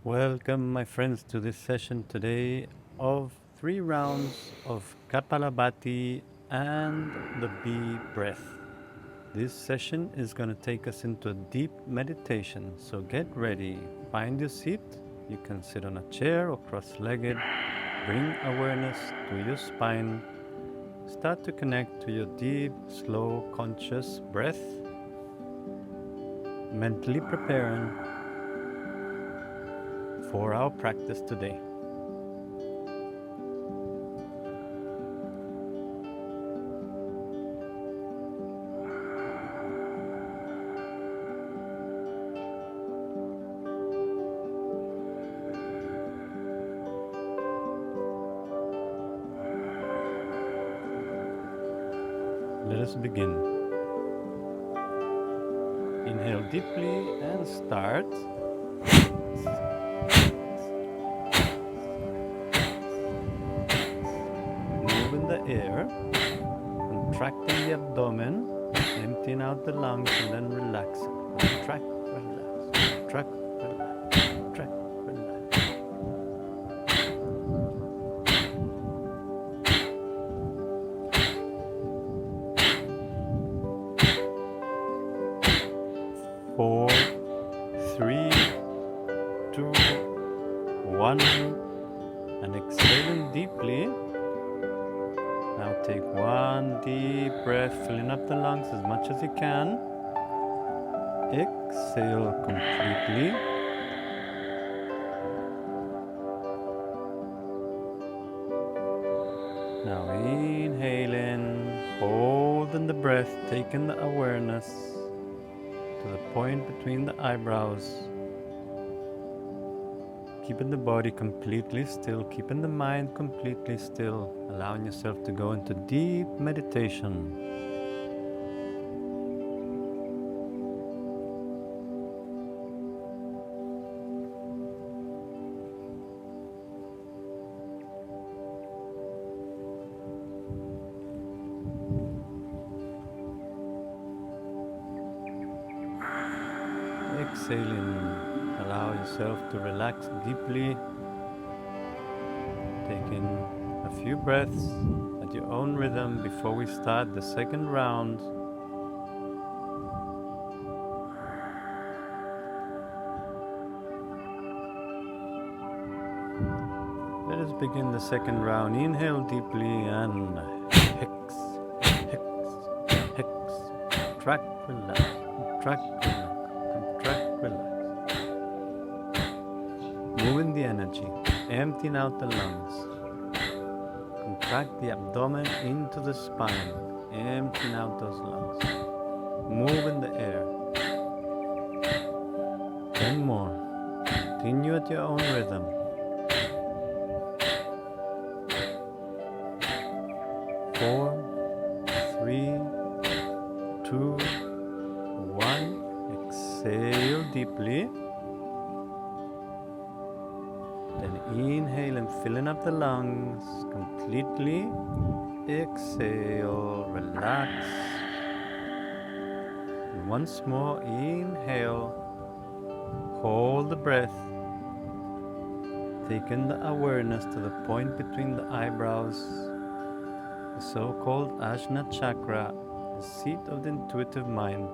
Welcome, my friends, to this session today of 3 rounds of Kapalabhati and the bee breath. This session is going to take us into a deep meditation, so get ready. Find your seat. You can sit on a chair or cross legged. Bring awareness to your spine. Start to connect to your deep, slow, conscious breath. Mentally preparing for our practice today. Let us begin. Inhale deeply and start. Move in the air, contracting the abdomen, emptying out the lungs, and then relax. Contract, relax, contract, relax, contract, relax. Four, three, two, one, and exhaling deeply. Now take one deep breath, filling up the lungs as much as you can. Exhale completely. Now inhaling, holding the breath, taking the awareness to the point between the eyebrows. Keeping the body completely still, keeping the mind completely still, allowing yourself to go into deep meditation. Exhaling, allow yourself to relax deeply, taking a few breaths at your own rhythm before we start the second round. Let us begin the second round. Inhale deeply and hex, hex, hex, contract, relax, contract, relax, contract, relax. Moving the energy, emptying out the lungs. Contract the abdomen into the spine, emptying out those lungs. Move in the air. 10 more. Continue at your own rhythm. 4, 3, 2, 1. Exhale deeply. Then inhale and filling up the lungs completely. Exhale, relax. And once more, inhale. Hold the breath. Taking the awareness to the point between the eyebrows, the so-called Ajna chakra, the seat of the intuitive mind.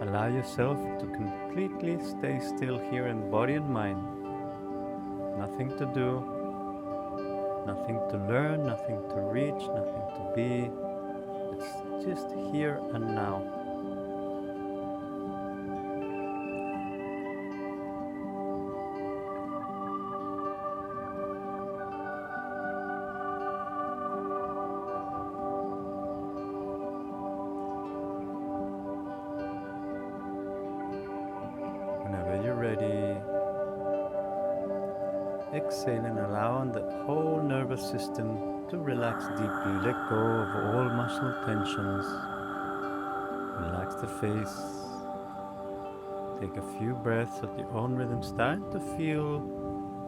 Allow yourself to completely stay still here in body and mind. Nothing to do, nothing to learn, nothing to reach, nothing to be. It's just here and now. Whenever you're ready, exhaling, allowing the whole nervous system to relax deeply. Let go of all muscle tensions. Relax the face. Take a few breaths at your own rhythm. Start to feel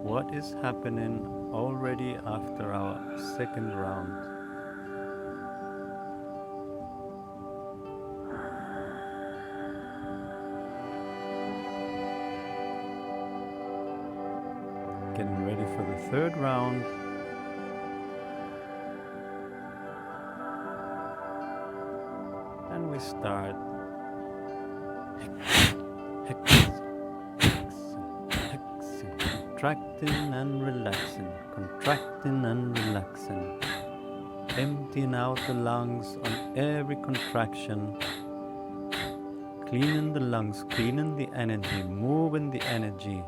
what is happening already after our second round. getting ready for the third round. And we start. Contracting and relaxing, contracting and relaxing. Emptying out the lungs on every contraction. Cleaning the lungs, cleaning the energy, moving the energy.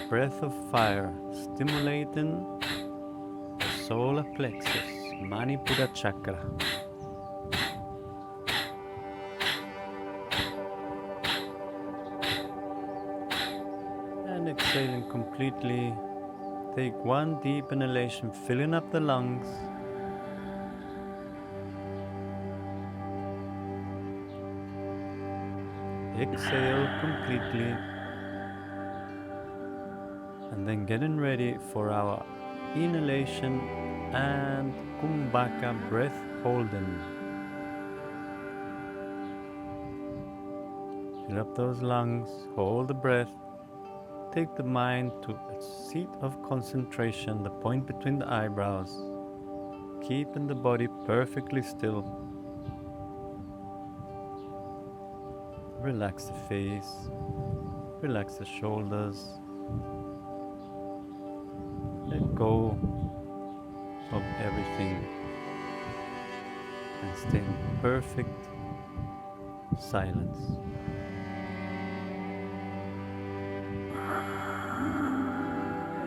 Breath of fire, stimulating the solar plexus, Manipura chakra. And exhaling completely. Take one deep inhalation, filling up the lungs. Exhale completely. And then getting ready for our inhalation and Kumbhaka breath holding. Fill up those lungs, hold the breath. Take the mind to a seat of concentration, the point between the eyebrows, keeping the body perfectly still. Relax the face, relax the shoulders. Let go of everything and stay in perfect silence.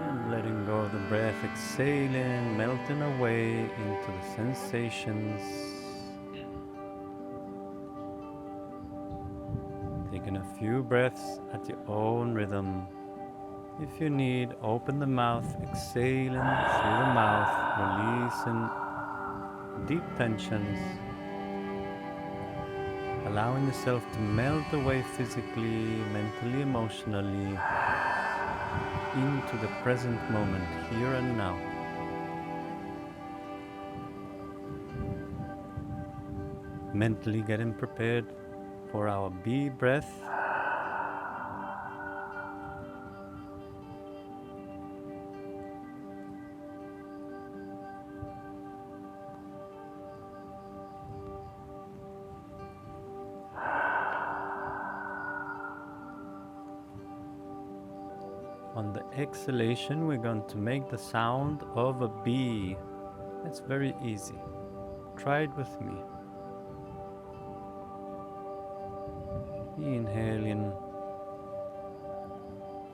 And letting go of the breath, exhaling, melting away into the sensations. Taking a few breaths at your own rhythm. If you need, open the mouth, exhaling through the mouth, releasing deep tensions, allowing yourself to melt away physically, mentally, emotionally, into the present moment, here and now. Mentally getting prepared for our B breath. On the exhalation, we're going to make the sound of a B. It's very easy. Try it with me. Inhaling,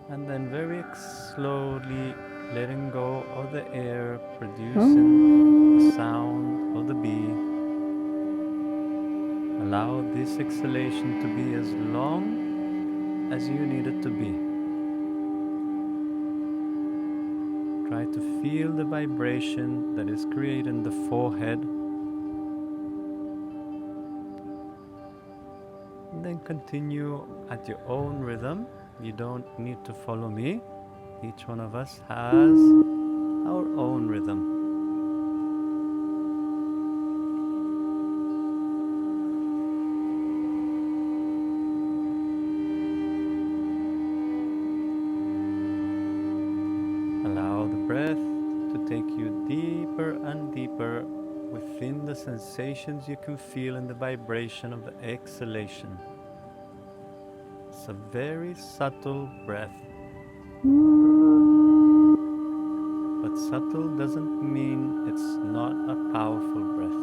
and then very slowly letting go of the air, producing the sound of the B. Allow this exhalation to be as long as you need it to be. Try to feel the vibration that is created in the forehead. And then continue at your own rhythm. You don't need to follow me. Each one of us has our own rhythm. Allow the breath to take you deeper and deeper within the sensations you can feel in the vibration of the exhalation. It's a very subtle breath. But subtle doesn't mean it's not a powerful breath.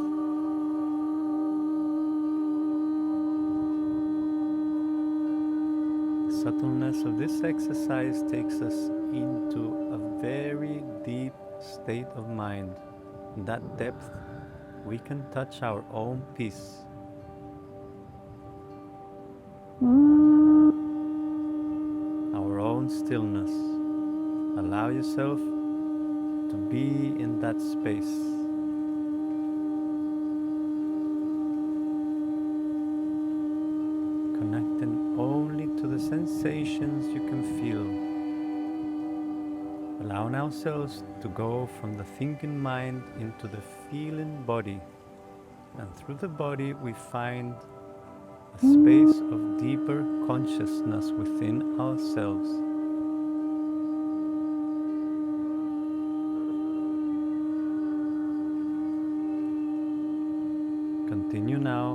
The subtleness of this exercise takes us into a very deep state of mind. In that depth, we can touch our own peace. Our own stillness. Allow yourself to be in that space. Connecting only to the sensations you can feel. Allowing ourselves to go from the thinking mind into the feeling body. And through the body we find a space of deeper consciousness within ourselves. Continue now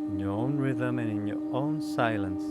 in your own rhythm and in your own silence.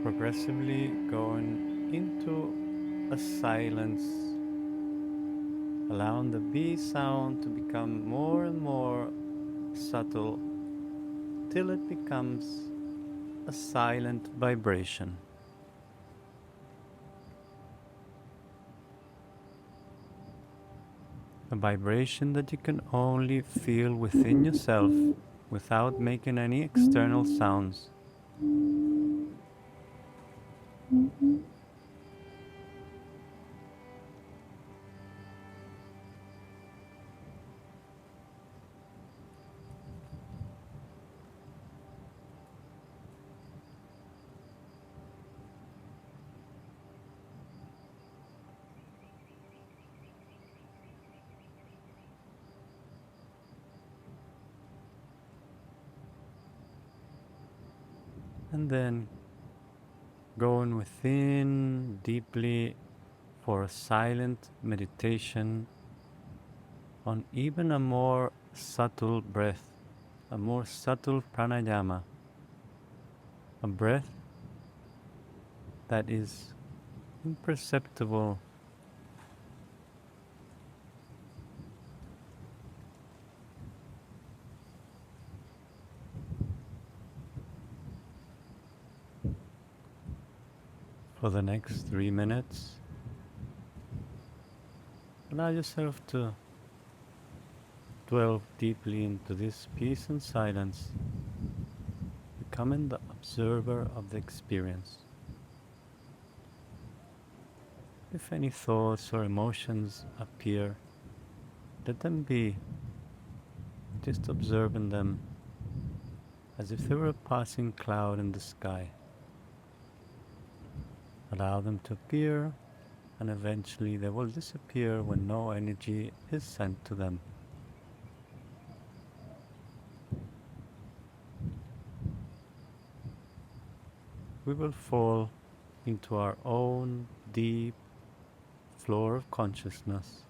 Progressively going into a silence, allowing the B sound to become more and more subtle till it becomes a silent vibration. A vibration that you can only feel within yourself without making any external sounds. And then going within deeply for a silent meditation on even a more subtle breath, a more subtle pranayama, a breath that is imperceptible for the next 3 minutes. Allow yourself to dwell deeply into this peace and silence, becoming the observer of the experience. If any thoughts or emotions appear, let them be, just observing them as if they were a passing cloud in the sky. Allow them to appear, and eventually they will disappear when no energy is sent to them. We will fall into our own deep floor of consciousness,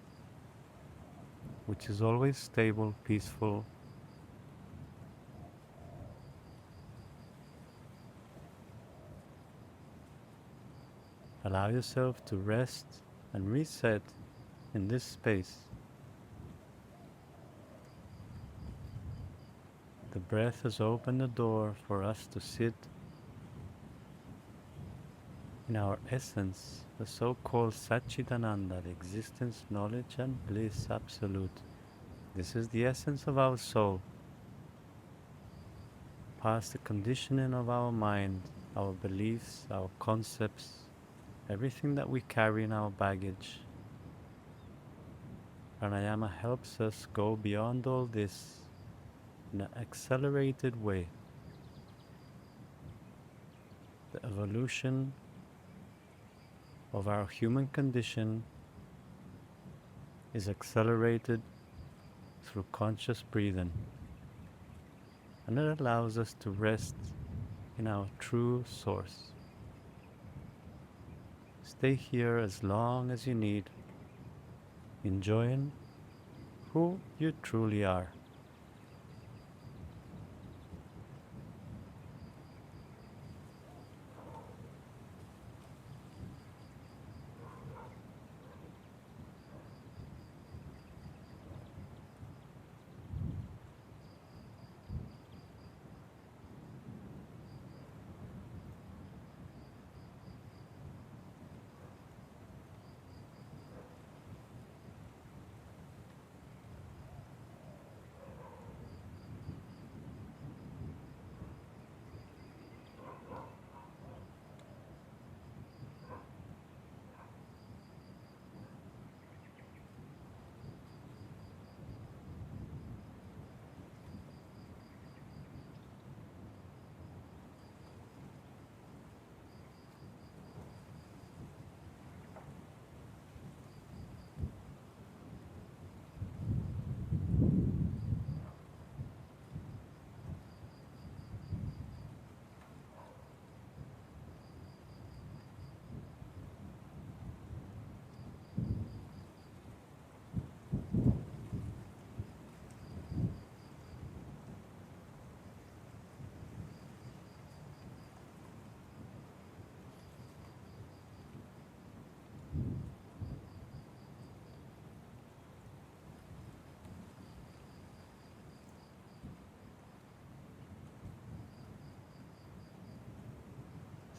which is always stable, peaceful. Allow yourself to rest and reset in this space. The breath has opened the door for us to sit in our essence, the so-called Satchitananda, the existence, knowledge and bliss absolute. This is the essence of our soul, past the conditioning of our mind, our beliefs, our concepts, everything that we carry in our baggage. Pranayama helps us go beyond all this in an accelerated way. The evolution of our human condition is accelerated through conscious breathing, and it allows us to rest in our true source. Stay here as long as you need, enjoying who you truly are.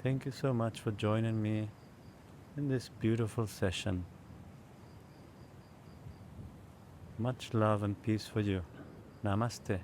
Thank you so much for joining me in this beautiful session. Much love and peace for you. Namaste.